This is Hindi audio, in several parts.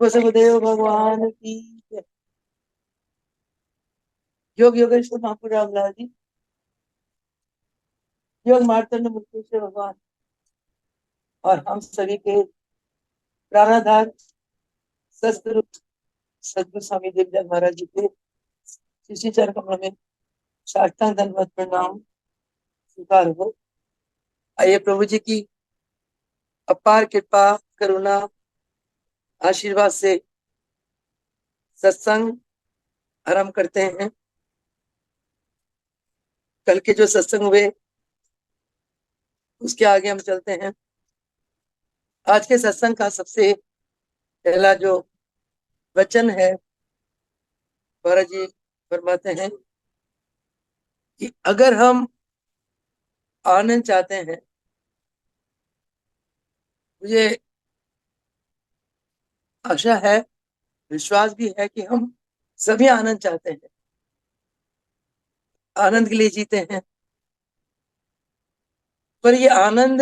वसुदेव भगवान की जय। योग योगेश्वर महापुर रामलाल जी, योग मार्तंड मुक्तेश्वर भगवान और हम सभी के प्राणाधार सदगुरु सदगुरु स्वामी देवदास महाराज जी के शिष्य चरण कमल में साष्टांग दंडवत प्रणाम स्वीकार हो। आइए प्रभु जी की अपार कृपा करुणा आशीर्वाद से सत्संग आरंभ करते हैं। कल के जो सत्संग हुए उसके आगे हम चलते हैं। आज के सत्संग का सबसे पहला जो वचन है, महाराज जी फरमाते हैं कि अगर हम आनंद चाहते हैं, मुझे आशा है, विश्वास भी है कि हम सभी आनंद चाहते हैं, आनंद के लिए जीते हैं। पर ये आनंद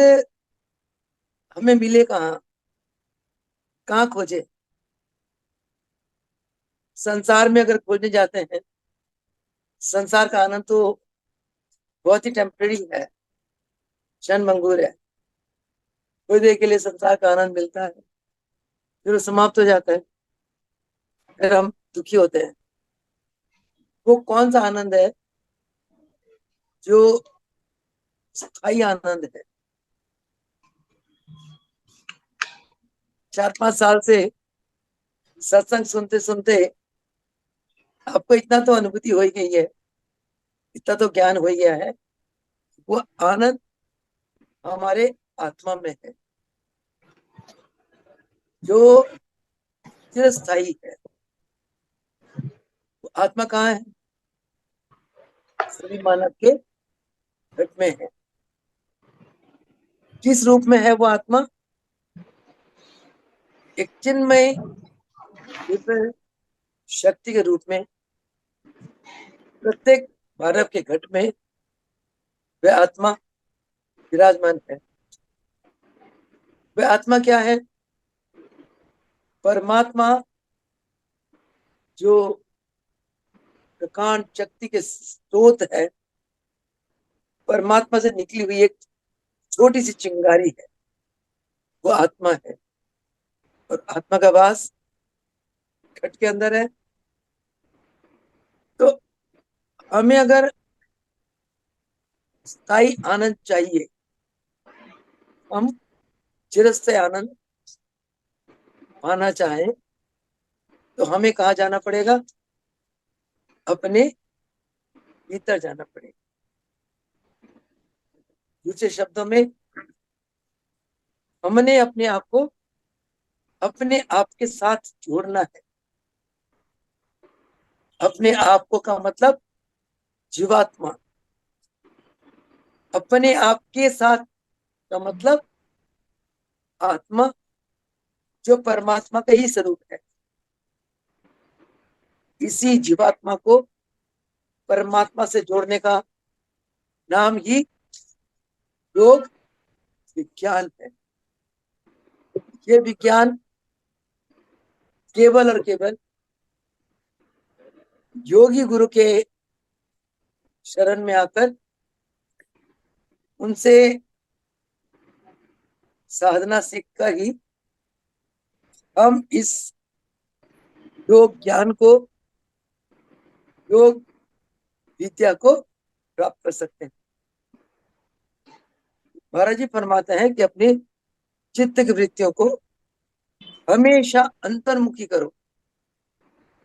हमें मिले कहाँ, कहाँ खोजे? संसार में अगर खोजने जाते हैं, संसार का आनंद तो बहुत ही टेम्पररी है, क्षण भंगुर है। थोड़ी देर के लिए संसार का आनंद मिलता है, फिर वो समाप्त हो जाता है, फिर हम दुखी होते हैं। वो कौन सा आनंद है जो स्थायी आनंद है? 4-5 साल से सत्संग सुनते सुनते आपको इतना तो अनुभूति हो ही गई है, इतना तो ज्ञान हो ही गया है, वो आनंद हमारे आत्मा में है जो चिरस्थायी है। वो आत्मा कहाँ है? सभी मानव के घट में है। किस रूप में है वो आत्मा? एक चिन्मय दिव्य शक्ति के रूप में प्रत्येक मानव के घट में वह आत्मा विराजमान है। वह आत्मा क्या है? परमात्मा जो प्रकांड शक्ति के स्रोत है, परमात्मा से निकली हुई एक छोटी सी चिंगारी है, वो आत्मा है। और आत्मा का वास घट के अंदर है। तो हमें अगर स्थायी आनंद चाहिए, हम चिरस्थायी आनंद पाना चाहें, तो हमें कहाँ जाना पड़ेगा? अपने भीतर जाना पड़ेगा। दूसरे शब्दों में, हमने अपने आप को अपने आप के साथ जोड़ना है। अपने आप को का मतलब जीवात्मा, अपने आप के साथ का मतलब आत्मा जो परमात्मा का ही स्वरूप है। इसी जीवात्मा को परमात्मा से जोड़ने का नाम ही योग विज्ञान है। ये विज्ञान केवल और केवल योगी गुरु के शरण में आकर उनसे साधना सीखकर ही हम इस योग ज्ञान को, योग विद्या को प्राप्त कर सकते हैं। महाराज जी फरमाते हैं कि अपनी चित्त की वृत्तियों को हमेशा अंतर्मुखी करो,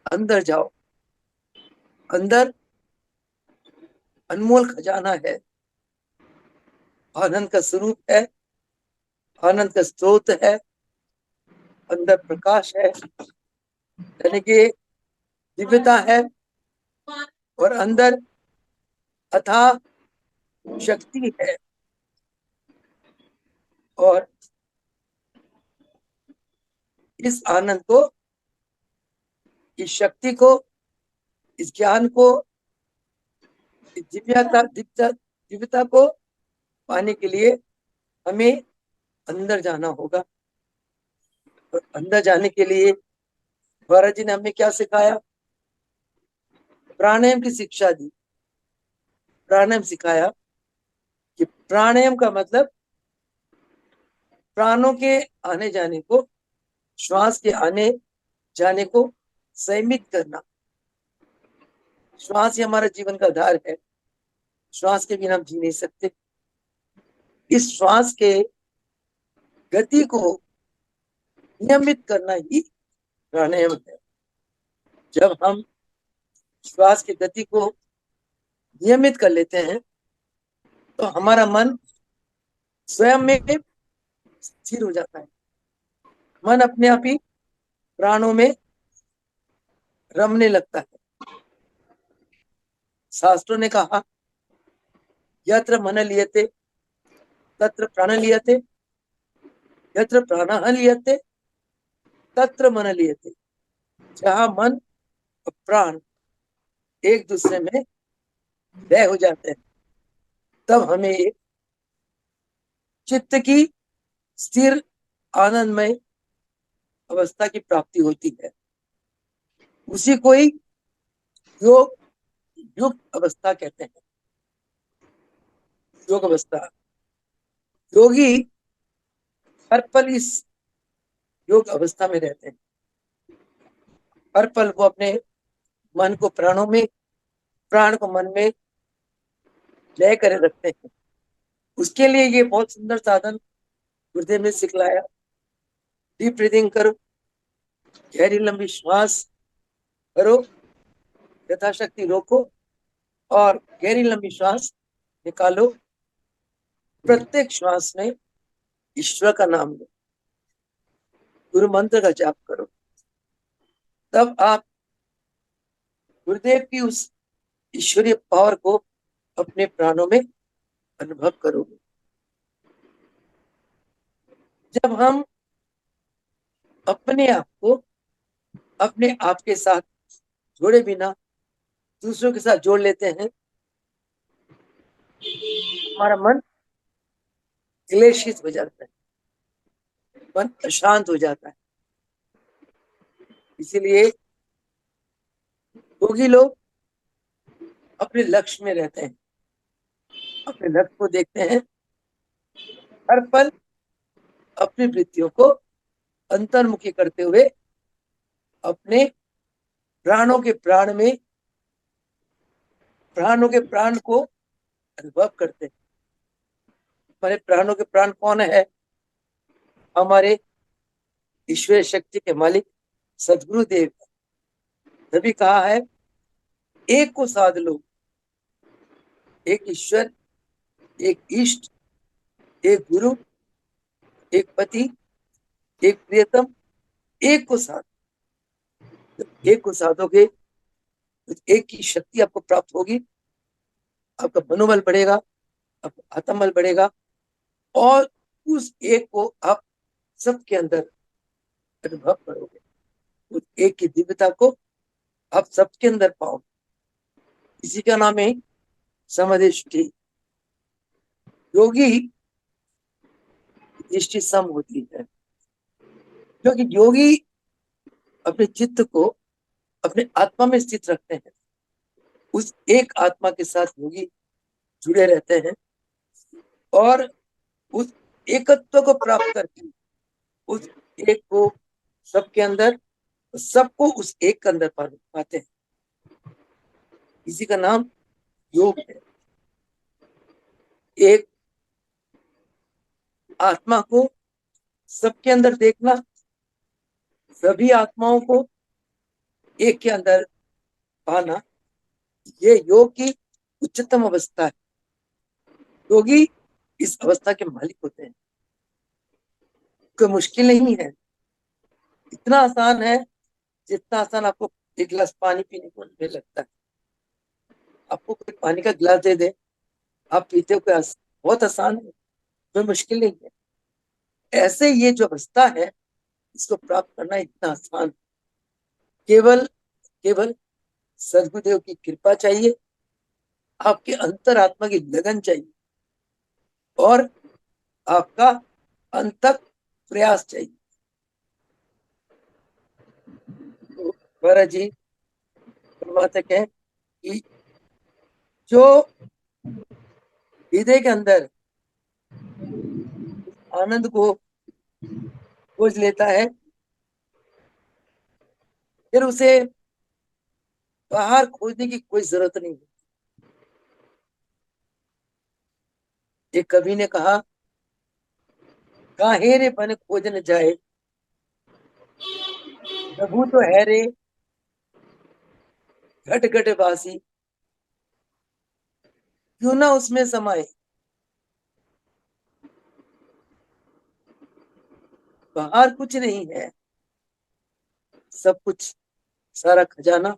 अंदर जाओ। अंदर अनमोल खजाना है, आनंद का स्वरूप है, आनंद का स्रोत है, अंदर प्रकाश है, यानी कि दिव्यता है, और अंदर अथाह शक्ति है। और इस आनंद को, इस शक्ति को, इस ज्ञान को, इस दिव्यता को पाने के लिए हमें अंदर जाना होगा। और अंदर जाने के लिए महाराज जी ने हमें क्या सिखाया? प्राणायाम की शिक्षा दी। प्राणायाम सिखाया कि प्राणायाम का मतलब प्राणों के आने जाने को, श्वास के आने जाने को संयमित करना। श्वास ही हमारा जीवन का आधार है। श्वास के बिना हम जी नहीं सकते। इस श्वास के गति को नियमित करना ही प्राणायाम है। जब हम श्वास की गति को नियमित कर लेते हैं तो हमारा मन स्वयं में स्थिर हो जाता है। मन अपने आप ही प्राणों में रमने लगता है। शास्त्रों ने कहा, यत्र मन लियते तत्र प्राण लियते, यत्र प्राणः लियते तत्र मन लियते। जहां मन और प्राण एक दूसरे में लय हो जाते हैं, तब हमें एक चित्त की स्थिर आनंदमय अवस्था की प्राप्ति होती है। उसी को ही योग युक्त अवस्था कहते हैं। योग अवस्था। योगी हर पल इस योग अवस्था में रहते हैं। हर पल वो अपने मन को प्राणों में, प्राण को मन में लय करे रखते हैं। उसके लिए ये बहुत सुंदर साधन गुरुदेव ने सिखलाया। डीप ब्रीदिंग करो, गहरी लंबी श्वास करो, यथाशक्ति रोको और गहरी लंबी श्वास निकालो। प्रत्येक श्वास में ईश्वर का नाम लो, गुरु मंत्र का जाप करो। तब आप गुरुदेव की उस ईश्वरीय पावर को अपने प्राणों में अनुभव करोगे। जब हम अपने आप को अपने आप के साथ जोड़े बिना दूसरों के साथ जोड़ लेते हैं, हमारा मन क्लेशित हो जाता है, मन अशांत हो जाता है। इसीलिए योगी लोग अपने लक्ष्य में रहते हैं, अपने लक्ष्य को देखते हैं। हर पल अपनी वृत्तियों को अंतर्मुखी करते हुए अपने प्राणों के प्राण में, प्राणों के प्राण को अनुभव करते हैं। हमारे प्राणों के प्राण कौन है? हमारे ईश्वर शक्ति के मालिक सदगुरु देव। तभी कहा है, एक को साध लो, एक ईश्वर, एक इष्ट, एक गुरु, एक पति, एक प्रियतम, एक को साध। जब एक को साधोगे तो एक की शक्ति आपको प्राप्त होगी, आपका मनोबल बढ़ेगा, आपका आत्मबल बढ़ेगा और उस एक को आप सबके अंदर अनुभव करोगे। उस एक की दिव्यता को आप सबके अंदर पाओगे। इसी का नाम है समदृष्टि। योगी दृष्टि सम होती है, क्योंकि योगी अपने चित्त को अपने आत्मा में स्थित रखते हैं। उस एक आत्मा के साथ योगी जुड़े रहते हैं और उस एकत्व को प्राप्त करके उस एक को सबके अंदर, सबको उस एक के अंदर पाते हैं। इसी का नाम योग है। एक आत्मा को सबके अंदर देखना, सभी आत्माओं को एक के अंदर पाना, ये योग की उच्चतम अवस्था है। योगी इस अवस्था के मालिक होते हैं। कोई मुश्किल नहीं है, इतना आसान है जितना आसान आपको एक गिलास पानी पीने को नहीं लगता है। आपको कोई पानी का गिलास दे दे, आप पीते हो, बहुत आसान है, कोई मुश्किल नहीं है। ऐसे ये जो अवस्था है, इसको प्राप्त करना इतना आसान। केवल केवल सदगुरुदेव की कृपा चाहिए, आपके अंतरात्मा की लगन चाहिए और आपका अंतक प्रयास चाहिए। महाराज जी फरमाते हैं कि जो हृदय के अंदर आनंद को खोज लेता है, फिर उसे बाहर खोजने की कोई जरूरत नहीं। एक कवि ने कहा, काहे रे बन खोजन जाए, प्रभु तो है रे घट घट वासी, क्यों ना उसमें समाए। बाहर कुछ नहीं है, सब कुछ, सारा खजाना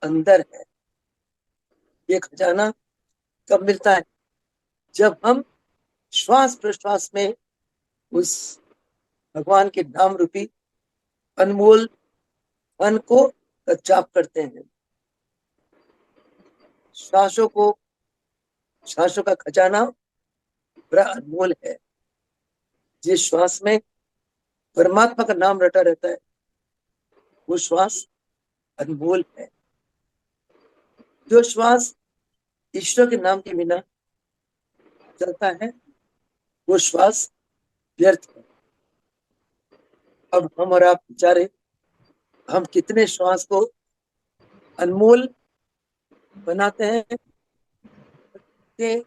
अंदर है। ये खजाना कब मिलता है? जब हम श्वास प्रश्वास में उस भगवान के नाम रूपी अनमोल धन को जाप करते हैं। श्वासों को, श्वासों का खजाना बड़ा अनमोल है। जिस श्वास में परमात्मा का नाम रटा रहता है, वो श्वास अनमोल है। जो श्वास ईश्वर के नाम के बिना चलता है, वो श्वास व्यर्थ है। अब हम और आप विचारे, हम कितने श्वास को अनमोल बनाते हैं, के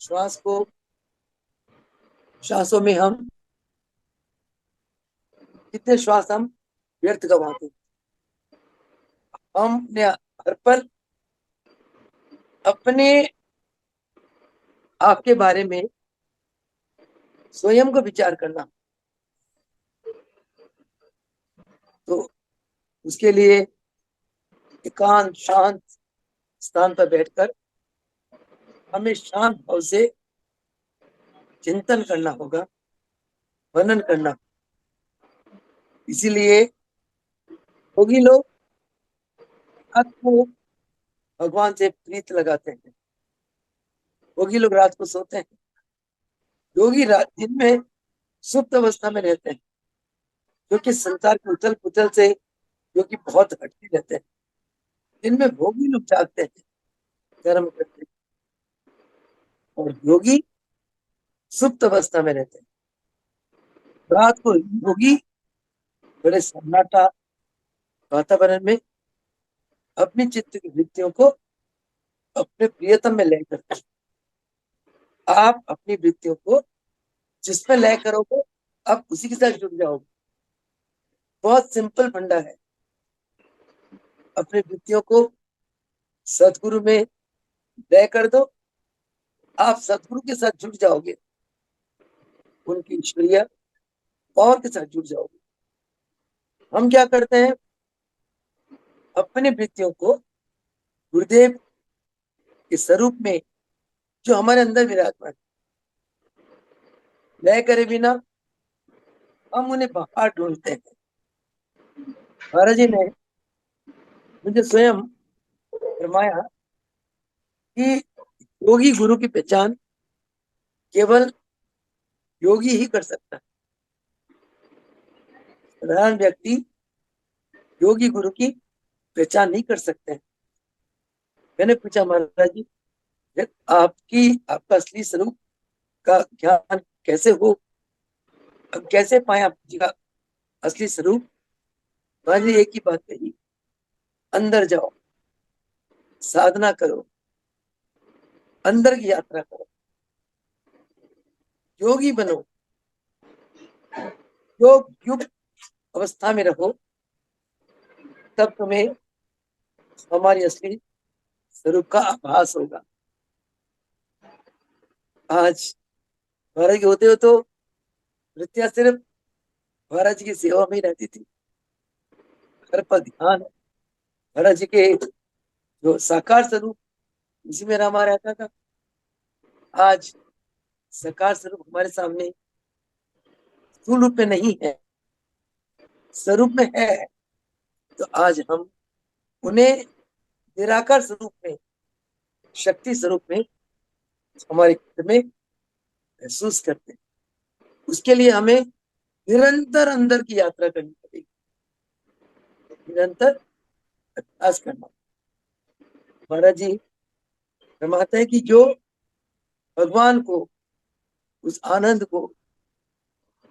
श्वास को, श्वासों में हम कितने श्वास हम व्यर्थ गवाते हैं। हमने हर पल अपने आप के बारे में स्वयं को विचार करना, तो उसके लिए एकांत शांत स्थान पर बैठकर हमें शांत भाव से चिंतन करना होगा, मनन करना। इसीलिए योगी लोग रात को भगवान से प्रीत लगाते हैं। योगी लोग रात को सोते हैं। योगी रात दिन में सुप्त अवस्था में रहते हैं, क्योंकि संसार के उथल पुथल से योगी बहुत हटके रहते हैं। दिन में भोगी लोग जागते हैं, कर्म करते हैं, और योगी सुप्त अवस्था में रहते हैं। रात को योगी बड़े सन्नाटा वातावरण में अपनी चित्त की वृत्तियों को अपने प्रियतम में लय करते हैं। आप अपनी वृत्तियों को जिसमें लय करोगे, आप उसी के साथ जुड़ जाओगे। बहुत सिंपल फंडा है। अपनी वृत्तियों को सदगुरु में लय कर दो, आप सदगुरु के साथ जुड़ जाओगे, उनकी ईश्वरीय पावर के साथ जुड़ जाओगे। हम क्या करते हैं, अपनी वृत्तियों को गुरुदेव के स्वरूप में, जो हमारे अंदर विराजमान, लय करे बिना हम उन्हें बाहर ढूंढते हैं। महाराज जी ने मुझे स्वयं फरमाया कि योगी गुरु की पहचान केवल योगी ही कर सकता है। साधारण व्यक्ति योगी गुरु की पहचान नहीं कर सकते हैं। मैंने पूछा, महाराज जी आपका असली स्वरूप का ज्ञान कैसे हो, अब कैसे पाए आप जी का असली स्वरूप? महाराज जी एक ही बात कही, अंदर जाओ, साधना करो, अंदर की यात्रा करो, योगी बनो, योग युक्त अवस्था में रहो, तब तुम्हें हमारी असली स्वरूप का आभास होगा। आज महाराज जी होते हो तो वृत्तियां सिर्फ महाराज जी की सेवा में ही रहती थी। घर पर ध्यान महाराज जी के जो साकार स्वरूप, उसी में रमा रहता था। आज साकार स्वरूप हमारे सामने स्थूल रूप में नहीं है, स्वरूप में है, तो आज हम उन्हें निराकार स्वरूप में, शक्ति स्वरूप में हमारे चित्त में महसूस करते हैं। उसके लिए हमें निरंतर अंदर की यात्रा करनी पड़ेगी। निरंतर अभ्यास करना। महाराज जी फरमाते हैं कि जो भगवान को, उस आनंद को,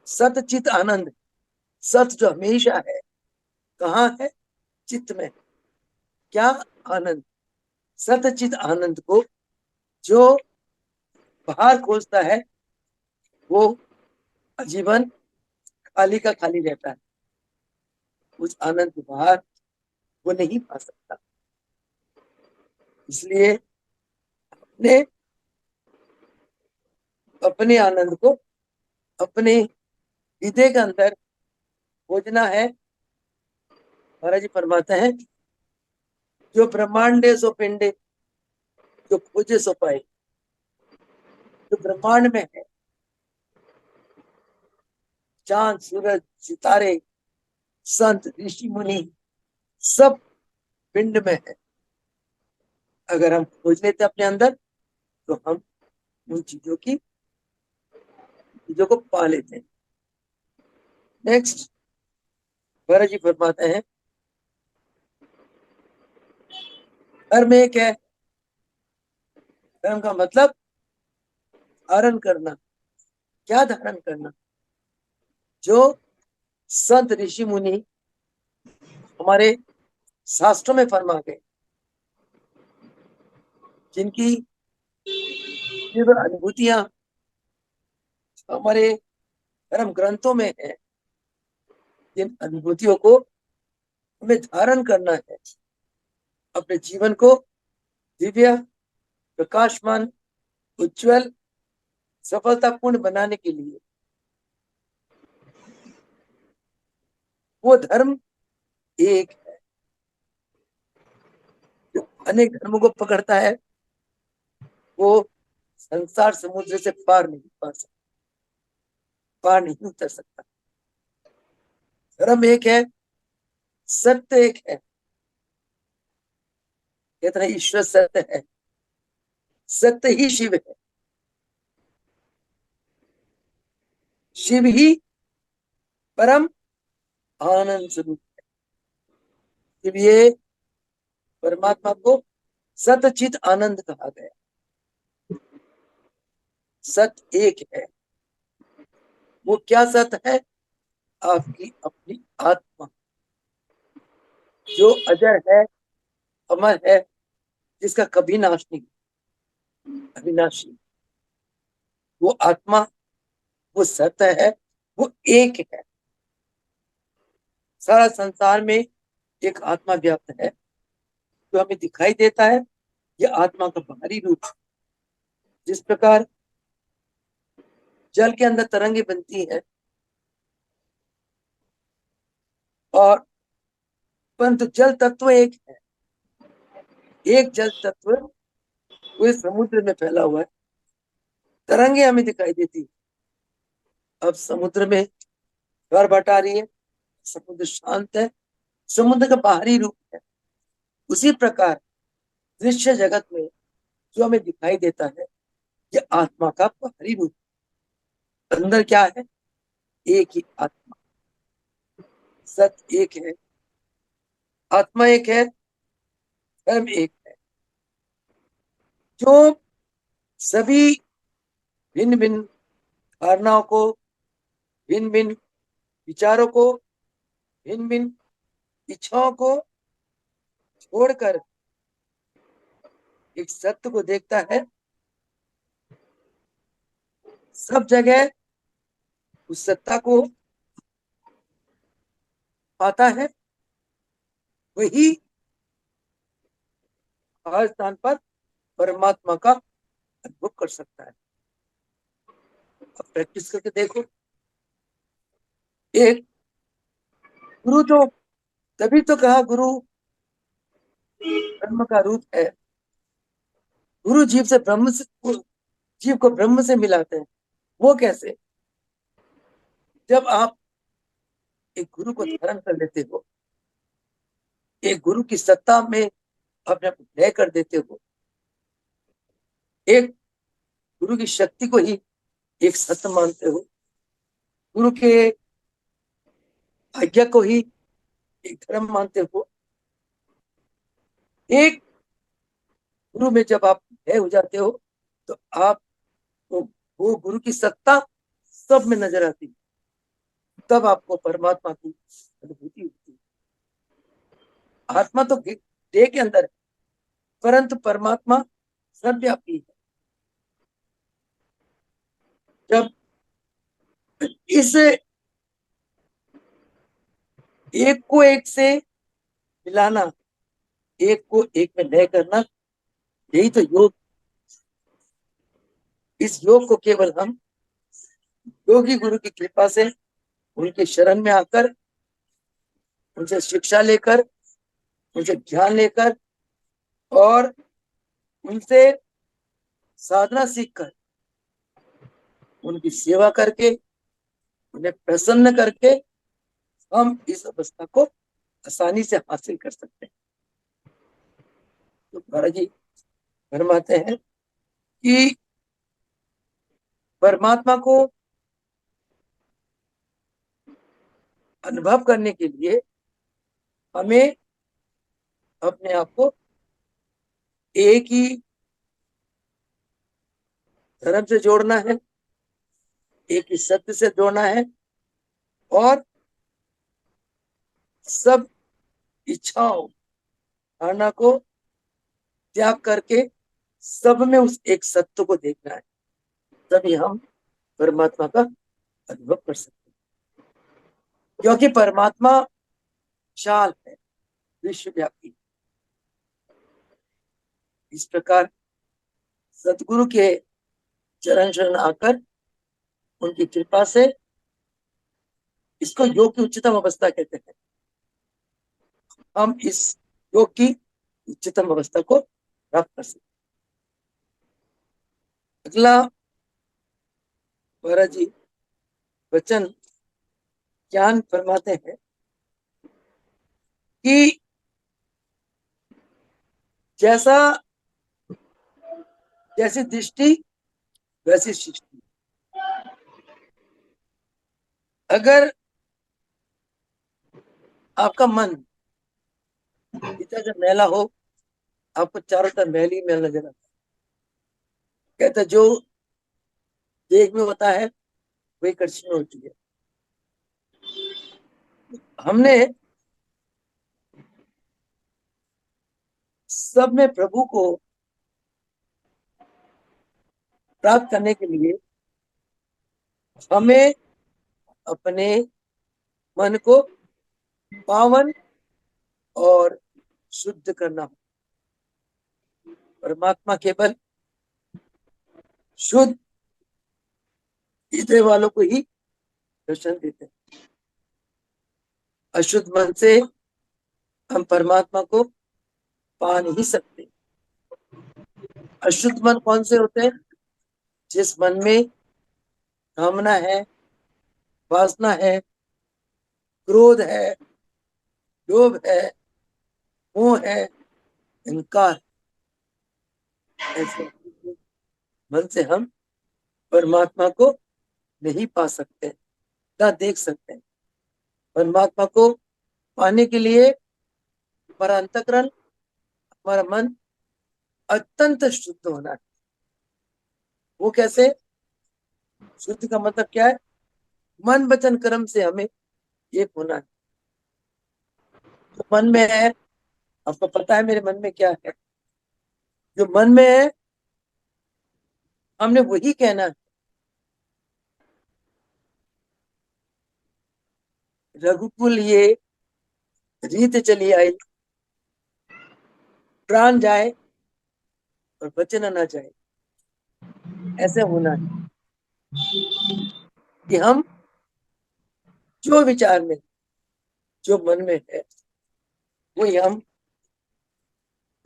सतचित आनंद, सत जो हमेशा है, कहाँ है? चित्त में। क्या आनंद? सतचित आनंद को जो बाहर खोजता है वो आजीवन खाली का खाली रहता है। उस आनंद के बाहर वो नहीं पा सकता। इसलिए अपने अपने आनंद को अपने हृदय के अंदर खोजना है। महाराज जी फरमाते हैं जो ब्रह्मांडे सो पिंडे, जो खोजे सो पाए। जो ब्रह्मांड में है, चांद सूरज सितारे संत ऋषि मुनि सब पिंड में है। अगर हम खोज लेते अपने अंदर तो हम उन चीजों को पा लेते हैं। नेक्स्ट महाराज जी फरमाते हैं धर्म एक है। धर्म का मतलब धारण करना। क्या धारण करना? जो संत ऋषि मुनि हमारे शास्त्रों में फरमा गए, जिनकी अनुभूतियां हमारे धर्म ग्रंथों में है, जिन अनुभूतियों को हमें धारण करना है अपने जीवन को दिव्य, प्रकाशमान, उज्जवल, सफलतापूर्ण बनाने के लिए। वो धर्म एक है। जो अनेक धर्मों को पकड़ता है वो संसार समुद्र से पार नहीं पा सकता, पार नहीं उतर सकता। धर्म एक है, सत्य एक है। कहते हैं ईश्वर सत्य है, सत्य ही शिव है, शिव ही परम आनंद स्वरूप है। ये परमात्मा को सतचित आनंद कहा गया। सत्य एक है। वो क्या सत्य है? आपकी अपनी आत्मा जो अजर है, अमर है, जिसका कभी नाश नहीं, अविनाशी। वो आत्मा, वो सत्य है, वो एक है। सारा संसार में एक आत्मा व्याप्त है जो हमें दिखाई देता है। ये आत्मा का बाहरी रूप। जिस प्रकार जल के अंदर तरंगे बनती है और परंतु जल तत्व एक है। एक जल तत्व पूरे समुद्र में फैला हुआ है। तरंगे हमें दिखाई देती है। अब समुद्र में भरभट आ रही है, समुद्र शांत है, समुद्र का बाहरी रूप है। उसी प्रकार दृश्य जगत में जो हमें दिखाई देता है ये आत्मा का बाहरी रूप। अंदर क्या है? एक ही आत्मा। सत्य एक है, आत्मा एक है, धर्म एक है। जो सभी भिन्न भिन्न धारणाओं को, भिन्न भिन्न विचारों को, भिन्न भिन्न इच्छाओं को छोड़कर एक सत्य को देखता है, सब जगह उस सत्ता को पाता है, वही हर स्थान पर परमात्मा का अनुभव कर सकता है। अब प्रैक्टिस करके देखो। एक गुरु जो, तभी तो कहा गुरु ब्रह्म का रूप है। गुरु जीव से ब्रह्म से, जीव को ब्रह्म से मिलाते हैं। वो कैसे? जब आप एक गुरु को धारण कर लेते हो, एक गुरु की सत्ता में अपने आप लय कर देते हो, एक गुरु की शक्ति को ही एक सत्य मानते हो, गुरु के आज्ञा को ही एक धर्म मानते हो, एक गुरु में जब आप भय हो जाते हो तो आप वो गुरु की सत्ता सब में नजर आती है, तब आपको परमात्मा की अनुभूति होती है। आत्मा तो देह के अंदर है, परंतु परमात्मा सर्वव्यापी है। जब इस एक को एक से मिलाना, एक को एक में लय करना, यही तो योग। इस योग को केवल हम योगी गुरु की कृपा से, उनके शरण में आकर, उनसे शिक्षा लेकर, उनसे ज्ञान लेकर और उनसे साधना सीखकर, उनकी सेवा करके, उन्हें प्रसन्न करके हम इस अवस्था को आसानी से हासिल कर सकते हैं। तो महाराज जी फरमाते हैं कि परमात्मा को अनुभव करने के लिए हमें अपने आप को एक ही धर्म से जोड़ना है, एक ही सत्य से जोड़ना है और सब इच्छाओं धारणा को त्याग करके सब में उस एक सत्य को देखना है, तभी हम परमात्मा का अनुभव कर सकते हैं। क्योंकि परमात्मा विशाल है, विश्वव्यापी। इस प्रकार सतगुरु के चरण शरण आकर उनकी कृपा से, इसको योग की उच्चतम अवस्था कहते हैं, हम इस योग की उच्चतम अवस्था को प्राप्त कर सकते। अगला महाराज जी वचन ज्ञान फरमाते हैं कि जैसा जैसी दृष्टि वैसी सृष्टि। अगर आपका मन इतना जब मैला हो, आपको चारों तरफ मैल ही मैल नजर आता है। कहता जो देख में होता है वही कृष्ण में होती है। हमने सब में प्रभु को प्राप्त करने के लिए हमें अपने मन को पावन और शुद्ध करना हो। परमात्मा केवल शुद्ध हृदय वालों को ही दर्शन देते हैं। अशुद्ध मन से हम परमात्मा को पा नहीं सकते। अशुद्ध मन कौन से होते हैं? जिस मन में कामना है, वासना है, क्रोध है, लोभ है, मोह है, अहंकार, ऐसे मन से हम परमात्मा को नहीं पा सकते, ना देख सकते। परमात्मा को पाने के लिए हमारा अंतःकरण, हमारा मन अत्यंत शुद्ध होना है। वो कैसे? शुद्ध का मतलब क्या है? मन वचन कर्म से हमें एक होना है। जो मन में है, आपको पता है मेरे मन में क्या है? जो मन में है हमने वही कहना है। रघुकुल ये रीत चली आई, प्राण जाए और वचन ना जाए, ऐसे होना है कि हम जो विचार में, जो मन में है, वही हम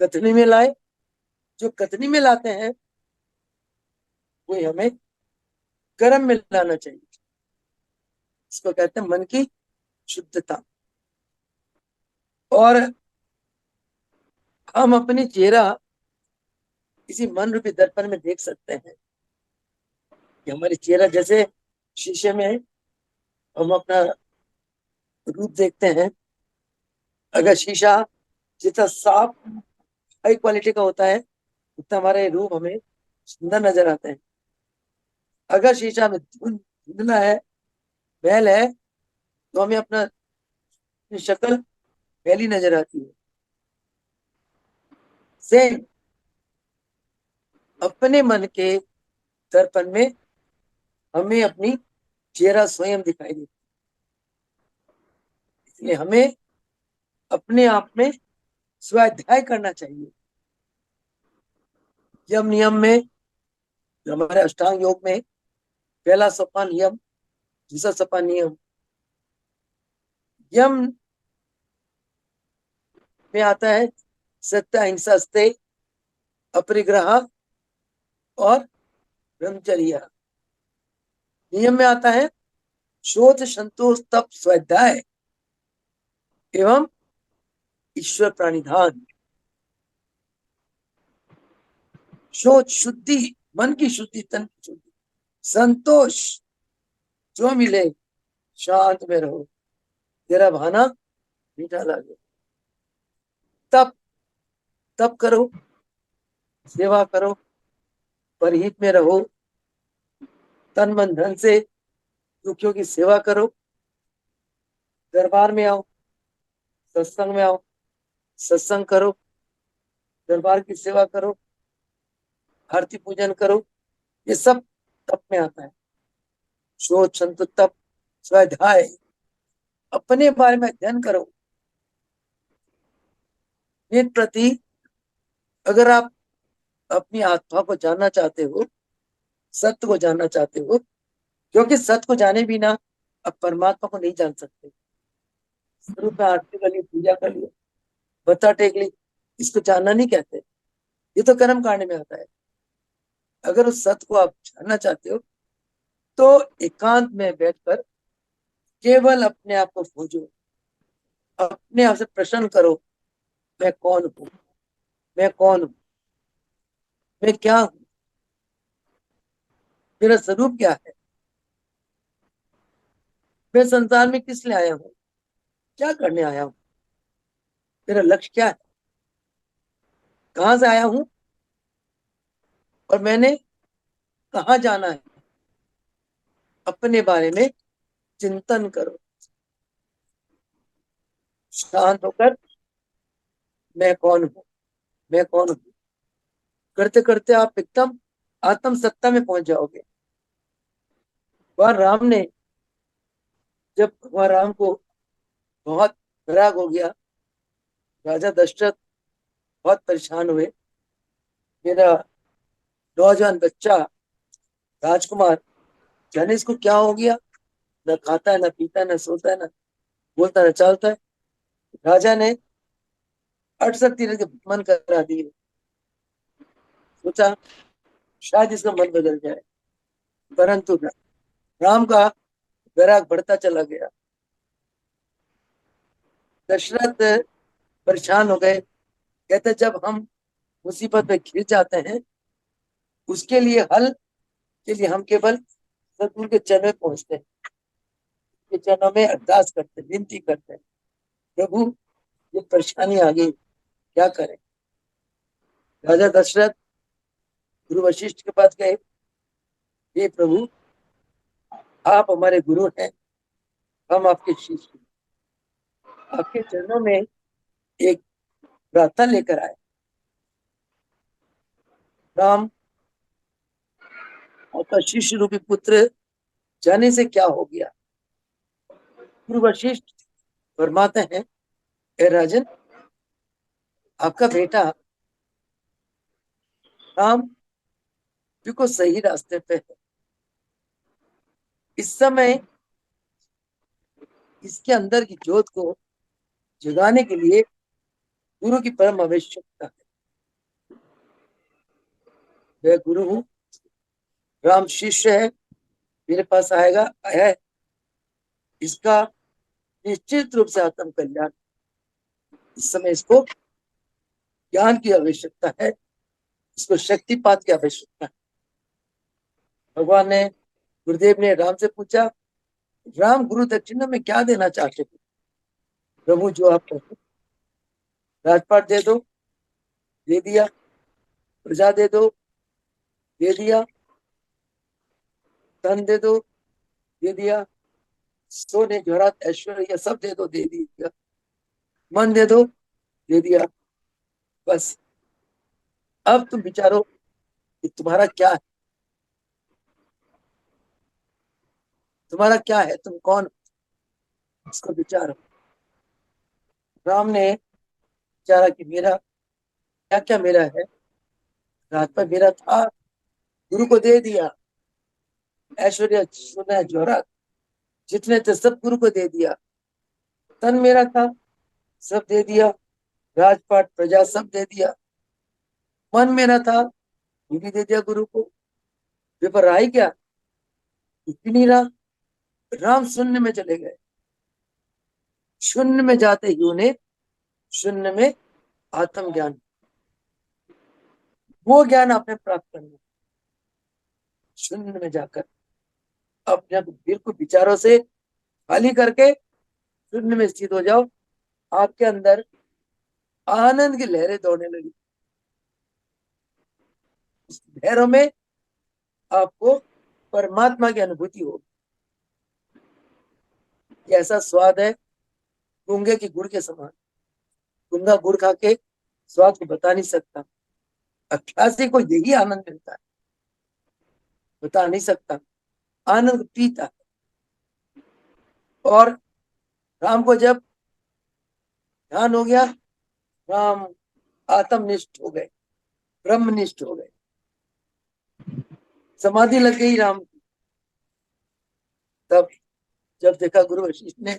कथनी में लाए। जो कथनी में लाते हैं वही हमें कर्म में लाना चाहिए। इसको कहते हैं मन की शुद्धता। और हम अपनी चेहरा किसी मन रूपी दर्पण में देख सकते हैं कि हमारी चेहरा जैसे शीशे में हम अपना रूप देखते हैं, अगर शीशा जितना साफ हाई क्वालिटी का होता है उतना हमारे रूम हमें सुंदर नजर आते हैं। अगर शीशा में धुंधला है, मैल है, तो हमें अपना शक्ल मैली नजर आती है। सेम अपने मन के दर्पण में हमें अपनी चेहरा स्वयं दिखाई देती है। इसलिए हमें अपने आप में स्वाध्याय करना चाहिए। यम नियम में, हमारे अष्टांग योग में पहला सोपान यम, दूसरा सोपान नियम। यम में आता है सत्य, अहिंसा, स्तेय, अपरिग्रह और ब्रह्मचर्य। नियम में आता है शोध, संतोष, तप, स्वाध्याय एवं ईश्वर प्राणिधान। शोध शुद्धि, मन की शुद्धि, तन की शुद्धि। संतोष, जो मिले शांत में रहो, तेरा भाना मीठा लगे। तप, तप करो, सेवा करो, परहित में रहो, तन मन धन से दुखियों की सेवा करो, दरबार में आओ, सत्संग में आओ, सत्संग करो, दरबार की सेवा करो, आरती पूजन करो। ये सब तप में आता है। शोध, संत, तप, स्वाध्याय, अपने बारे में अध्ययन करो। नित प्रति अगर आप अपनी आत्मा को जानना चाहते हो, सत्य को जानना चाहते हो, क्योंकि सत्य को जाने बिना आप परमात्मा को नहीं जान सकते। स्वरूप में आरती कर ली, पूजा कर ली, बता टेक ली, इसको जानना नहीं कहते। ये तो कर्म कांड में आता है। अगर उस सत्य को आप जानना चाहते हो तो एकांत में बैठकर केवल अपने आप को खोजो, अपने आप से प्रश्न करो, मैं कौन हूं, मैं कौन हूं, मैं क्या हूं, मेरा स्वरूप क्या है, मैं संसार में किस लिए आया हूं, क्या करने आया हूं, मेरा लक्ष्य क्या है, कहां से आया हूं और मैंने कहां जाना है। अपने बारे में चिंतन करो, शांत होकर मैं कौन हूं, मैं कौन हूं करते करते आप एकदम आत्म सत्ता में पहुंच जाओगे। भगवान राम ने, जब भगवान राम को बहुत राग हो गया, राजा दशरथ बहुत परेशान हुए, मेरा नौजवान बच्चा राजकुमार, जाने इसको क्या हो गया, न खाता है, न पीता है, न सोता है, न बोलता, न चलता है। राजा ने 68 तीर के मन करा दिए। सोचा शायद इसका मन बदल जाए, परंतु राम का वैराग बढ़ता चला गया। दशरथ परेशान हो गए, कहते जब हम मुसीबत में घिर जाते हैं, उसके लिए हल के लिए हम केवल सदगुरु के चरण में पहुंचते हैं, के चरणों में अरदास करते हैं, विनती करते हैं, प्रभु ये परेशानी आ गई, क्या करें। राजा दशरथ गुरु वशिष्ठ के पास गए, हे प्रभु आप हमारे गुरु हैं, हम आपके शिष्य हैं, आपके चरणों में एक प्रार्थना लेकर आए। राम आपका शिष्य रूपी पुत्र जाने से क्या हो गया। गुरु वशिष्ठ फरमाते हैं, ए राजन, आपका बेटा राम बिल्कुल सही रास्ते पे है। इस समय इसके अंदर की ज्योत को जगाने के लिए गुरु की परम आवश्यकता है। मैं गुरु हूँ, राम शिष्य है, मेरे पास आएगा, आया है, इसका निश्चित रूप से आत्म कल्याण। इस समय इसको ज्ञान की आवश्यकता है, इसको शक्तिपात की आवश्यकता है। भगवान ने, गुरुदेव ने राम से पूछा, राम गुरु दक्षिणा में क्या देना चाहते थे। प्रभु जो आप कहते, राजपाट दे दो, दे दिया। प्रजा दे दो, दे दिया। धन दे दो, दे दिया। सोने जवाहरात ऐश्वर्य सब दे दो, दे दिया। मन दे दो, दे दिया। बस अब तुम विचारो कि तुम्हारा क्या है, तुम्हारा क्या है, तुम कौन, इसको विचारो। राम ने विचारा कि मेरा क्या क्या मेरा है। राजपाट मेरा था, गुरु को दे दिया। ऐश्वर्य सोना जवाहरात जितने थे सब गुरु को दे दिया। तन मेरा था, सब दे दिया। राजपाट प्रजा सब दे दिया। मन मेरा था, ये भी दे दिया गुरु को। पेपर आई क्या, कुछ भी नहीं रहा। राम शून्य में चले गए। शून्य में जाते ही उन्हें शून्य में आत्म ज्ञान, वो ज्ञान आपने प्राप्त करना। शून्य में जाकर अपने आप बिल्कुल विचारों से खाली करके शून्य में स्थित हो जाओ। आपके अंदर आनंद की लहरें दौड़ने लगी। उस लहरों में आपको परमात्मा की अनुभूति होगी। ऐसा स्वाद है गूंगे की गुड़ के समान। गूंगा गुड़ खा के स्वाद को बता नहीं सकता। अभ्यासी को यही आनंद मिलता है, बता नहीं सकता। आनंद पीता है। और राम को जब ध्यान हो गया, राम आत्मनिष्ठ हो गए, ब्रह्मनिष्ठ हो गए। समाधि लग गई राम की। तब जब देखा गुरु वशिष्ठ ने,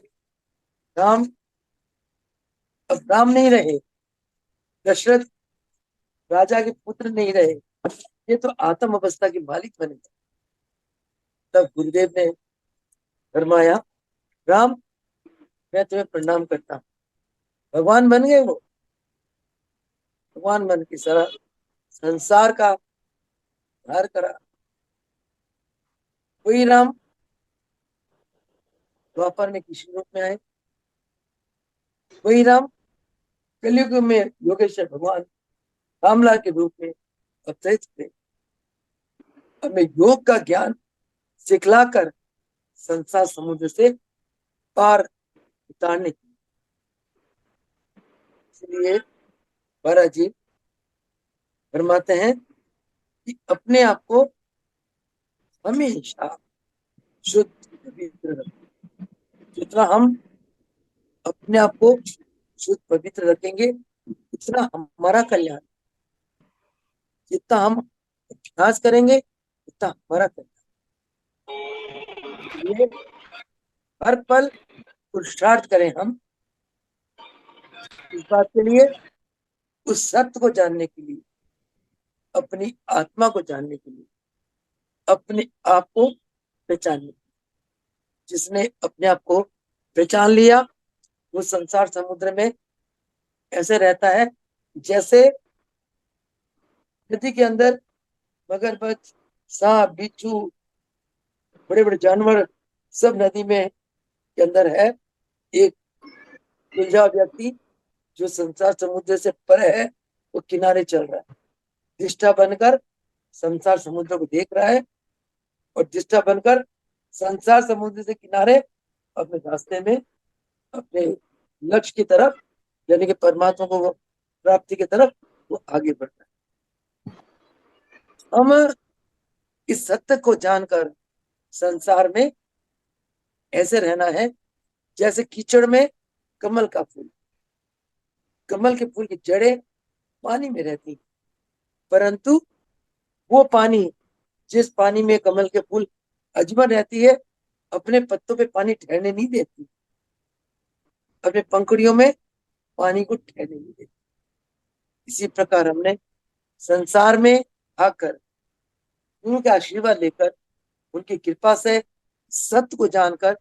राम अब राम नहीं रहे, दशरथ राजा के पुत्र नहीं रहे, ये तो आत्म अवस्था के मालिक बने। तब गुरुदेव ने फरमाया, राम मैं तुम्हें प्रणाम करता हूँ। भगवान बन गए वो। भगवान बन के सारा संसार का उद्धार करा। वही राम द्वापर में कृष्ण रूप में आए। वही राम कलयुग में योगेश्वर भगवान रामलाल के रूप में अवतरित थे। हमें योग का ज्ञान सिखलाकर संसार समुद्र से पार उतारने की। इसलिए महाराज जी फरमाते हैं कि अपने आप को हमेशा शुद्ध पवित्र रखें। जितना हम अपने आप को शुद्ध पवित्र रखेंगे उतना हमारा कल्याण। जितना हम अभ्यास करेंगे उतना हमारा कल्याण। ये हर पल पुरुषार्थ करें हम इस बात के लिए, उस सत्य को जानने के लिए, अपनी आत्मा को जानने के लिए, अपने आप को पहचानने के लिए। जिसने अपने आप को पहचान लिया वो संसार समुद्र में ऐसे रहता है जैसे नदी के अंदर मगरमच्छ, सांप, बिच्छू, बड़े बड़े जानवर सब नदी में के अंदर है। एक उलझा व्यक्ति जो संसार समुद्र से परे है वो किनारे चल रहा है, दृष्टा बनकर संसार समुद्र को देख रहा है और दृष्टा बनकर संसार समुद्र से किनारे अपने रास्ते में अपने लक्ष्य की तरफ यानी कि परमात्मा को प्राप्ति की तरफ वो आगे बढ़ता है। हम इस सत्य को जानकर संसार में ऐसे रहना है जैसे कीचड़ में कमल का फूल। कमल के फूल की जड़ें पानी में रहती, परंतु वो पानी जिस पानी में कमल के फूल अजमन रहती है अपने पत्तों पे पानी ठहरने नहीं देती, अपने पंखुड़ियों में पानी को ठहरने नहीं देती। इसी प्रकार हमने संसार में आकर उनके आशीर्वाद लेकर उनकी कृपा से सत्य को जानकर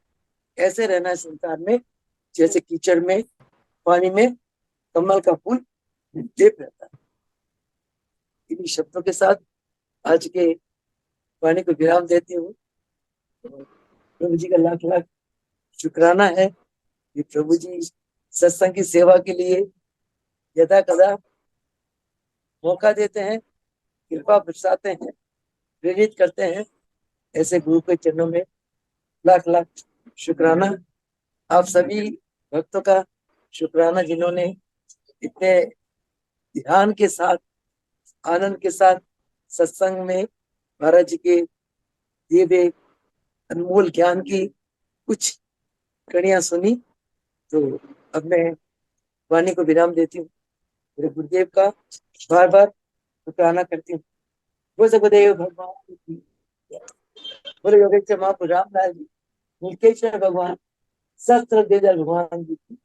ऐसे रहना है संसार में जैसे कीचड़ में पानी में कमल का फूल लेप रहता है। इन्हीं शब्दों के साथ आज के वाणी को विराम देती हूँ। प्रभु जी का लाख लाख शुक्राना है कि प्रभु जी सत्संग की सेवा के लिए यदा कदा मौका देते हैं, कृपा बरसाते हैं, प्रेरित करते हैं। ऐसे गुरु के चरणों में लाख लाख शुक्राना। आप सभी भक्तों का शुक्राना, जिन्होंने इतने ध्यान के साथ, आनंद के साथ सत्संग में महाराज जी के दिए हुए अनमोल ज्ञान की कुछ कड़ियां सुनी। तो अब मैं वाणी को विराम देती हूँ। मेरे गुरुदेव का बार बार शुक्राना करती हूँ। वो सगुदेव भगवान की, बोले योगेश्वर महापुर रामलाल जी, नीलकेश्वर भगवान, सहस्त्र देव भगवान जी की।